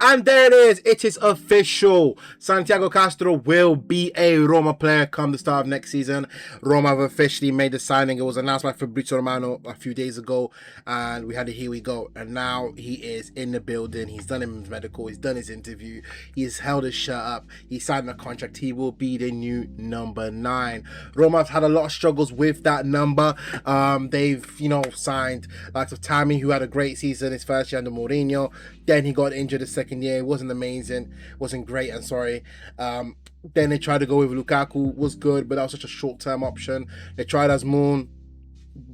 And there it is. It is official. Santiago Castro will be a Roma player come the start of next season. Roma have officially made the signing. It was announced by Fabrizio Romano a few days ago, and we had a here we go. And now he is in the building. He's done his medical. He's done his interview. He's held his shirt up. He signed a contract. He will be the new number 9. Roma have had a lot of struggles with that number. They've, signed likes of Tammy, who had a great season his first year under Mourinho. Then he got injured the second year. It wasn't amazing. Wasn't great, I'm sorry. Then they tried to go with Lukaku. Was good, but that was such a short-term option. They tried Asmoon.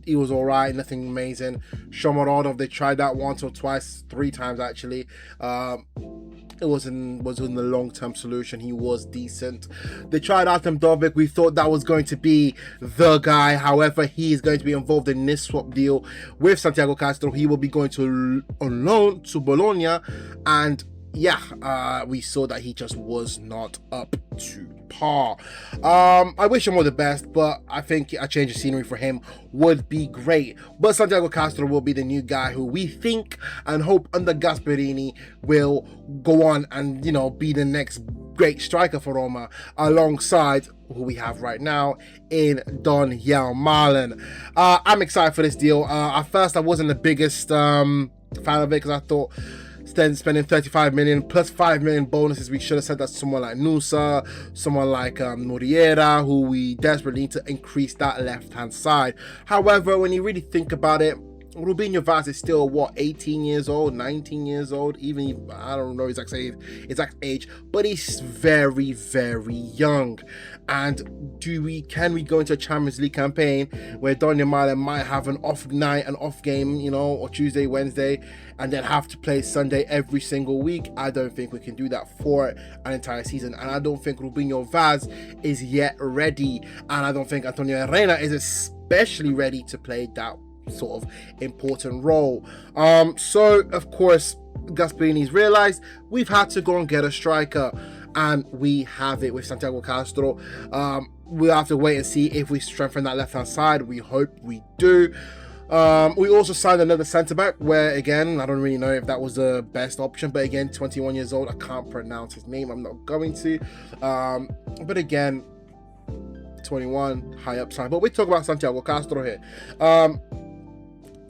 He was all right. Nothing amazing. Shomorodov, they tried that once or twice. 3 times, actually. It wasn't the long-term solution. He was decent. They tried Artem Dovbyk. We thought that was going to be the guy. However, he is going to be involved in this swap deal with Santiago Castro. He will be going on loan to Bologna. And we saw that he just was not up to par. I wish him all the best, but I think a change of scenery for him would be great. But Santiago Castro will be the new guy who we think and hope under Gasperini will go on and, be the next great striker for Roma alongside who we have right now in Donyell Malen. I'm excited for this deal. At first, I wasn't the biggest fan of it because I thought spending 35 million plus 5 million bonuses, we should have said that someone like Nusa, someone like Muriera, who we desperately need to increase that left hand side. However, when you really think about it, Rubinho Vaz is still 18 years old, 19 years old, even I don't know his exact age, but he's very, very young. And can we go into a Champions League campaign where Donyell Malen might have an off night, an off game, or Tuesday, Wednesday, and then have to play Sunday every single week? I don't think we can do that for an entire season, and I don't think Rubinho Vaz is yet ready, and I don't think Antonio Reina is especially ready to play that sort of important role. So of course Gasperini's realized we've had to go and get a striker, and we have it with Santiago Castro. We'll have to wait and see if we strengthen that left hand side. We hope we do. We also signed another centre back where, again, I don't really know if that was the best option, but again, 21 years old, I can't pronounce his name, I'm not going to, but again, 21, high upside. But we talk about Santiago Castro here.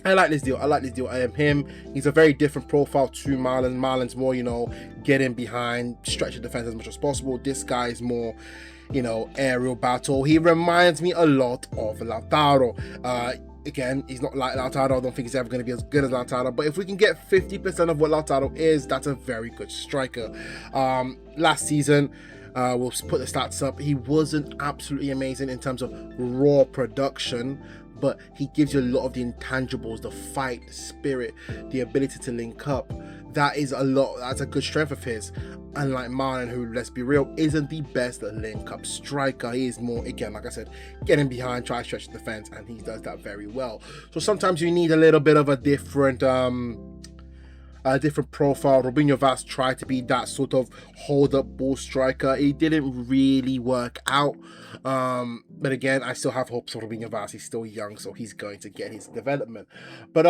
I like this deal. I am him. He's a very different profile to Malen. Malen's more, get in behind, stretch the defense as much as possible. This guy is more, aerial battle. He reminds me a lot of Lautaro. Again, he's not like Lautaro. I don't think he's ever going to be as good as Lautaro. But if we can get 50% of what Lautaro is, that's a very good striker. Last season, we'll put the stats up. He wasn't absolutely amazing in terms of raw production, but he gives you a lot of the intangibles, the fight, the spirit, the ability to link up. That's a good strength of his. Unlike Malen, who, let's be real, isn't the best link-up striker. He is more, again, like I said, getting behind, try to stretch the defense, and he does that very well. So sometimes you need a little bit of a different profile. Rubinho Vaz tried to be that sort of hold-up ball striker. It didn't really work out. But again, I still have hopes for Rubinho Vaz. He's still young, so he's going to get his development. But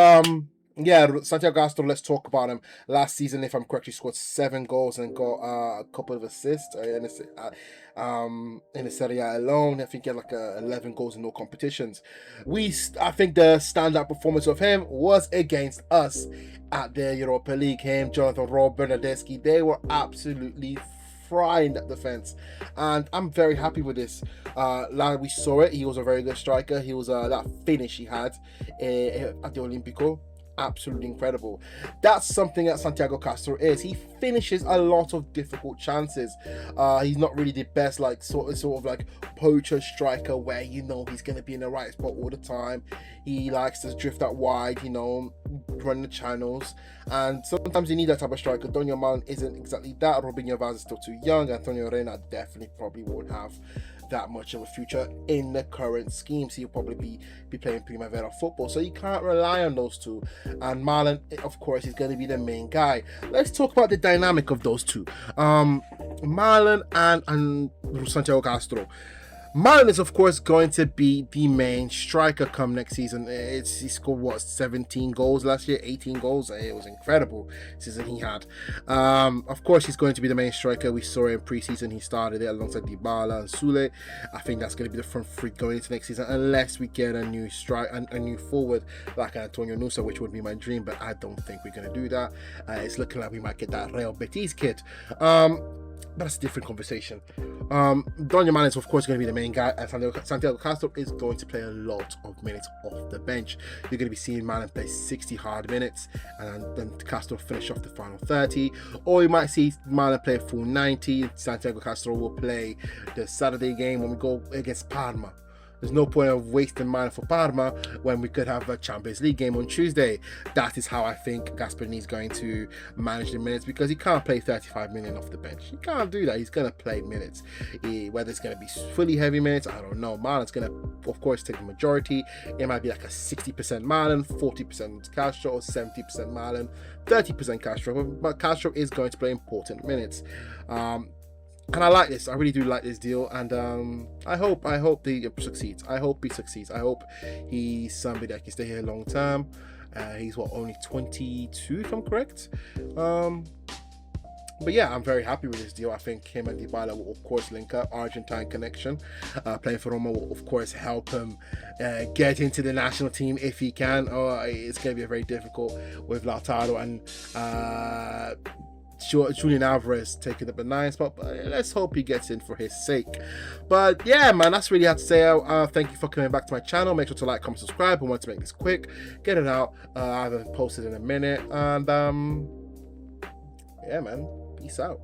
Santiago Castro, let's talk about him. Last season, if I'm correct, he scored 7 goals and got a couple of assists in the Serie A alone. I think he had 11 goals in all competitions. I think the standout performance of him was against us at the Europa League. Him, Jonathan Rowe, Bernardeschi, they were absolutely frying that defense, and I'm very happy with this. We saw it. He was a very good striker. He was that finish he had at the Olimpico, absolutely incredible. That's something that Santiago Castro is. He finishes a lot of difficult chances. He's not really the best sort of like poacher striker where he's going to be in the right spot all the time. He likes to drift out wide, run the channels, and sometimes you need that type of striker. Donyell Malen isn't exactly that. Rubinho Vaz is still too young. Antonio Reina definitely probably won't have that much of a future in the current scheme, so he'll probably be playing Primavera football, so you can't rely on those two. And Malen, of course, is going to be the main guy. Let's talk about the dynamic of those two, Malen and Santiago Castro. Malen is, of course, going to be the main striker come next season. He scored, what, 17 goals last year, 18 goals. It was incredible season he had. Of course, he's going to be the main striker. We saw it in preseason. He started it alongside Dybala and Sule. I think that's going to be the front three going into next season, unless we get a new a new forward like Antonio Nusa, which would be my dream, but I don't think we're going to do that. It's looking like we might get that Real Betis kid. But that's a different conversation. Daniel Malen is, of course, going to be the main guy, and Santiago Castro is going to play a lot of minutes off the bench. You're going to be seeing Malen play 60 hard minutes, and then Castro finish off the final 30. Or you might see Malen play a full 90. Santiago Castro will play the Saturday game when we go against Parma. There's no point of wasting Malen for Parma when we could have a Champions League game on Tuesday. That is how I think Gasperini is going to manage the minutes, because he can't play 35 million off the bench. He can't do that. He's going to play minutes. Whether it's going to be fully heavy minutes, I don't know. Malen's going to, of course, take the majority. It might be like a 60% Malen, 40% Castro, or 70% Malen, 30% Castro. But Castro is going to play important minutes. And I like this. I really do like this deal, and I hope he succeeds. I hope he succeeds. I hope he's somebody that can stay here long term. He's only 22, if I'm correct. But yeah, I'm very happy with this deal. I think him and Dybala will, of course, link up. Argentine connection. Playing for Roma will, of course, help him get into the national team if he can. It's going to be very difficult with Lautaro and Julian Alvarez taking up a 9 spot, but let's hope he gets in for his sake. But yeah, man, that's really had to say. Thank you for coming back to my channel. Make sure to like, comment, subscribe. I want to make this quick, get it out. I haven't posted in a minute, and yeah, man, peace out.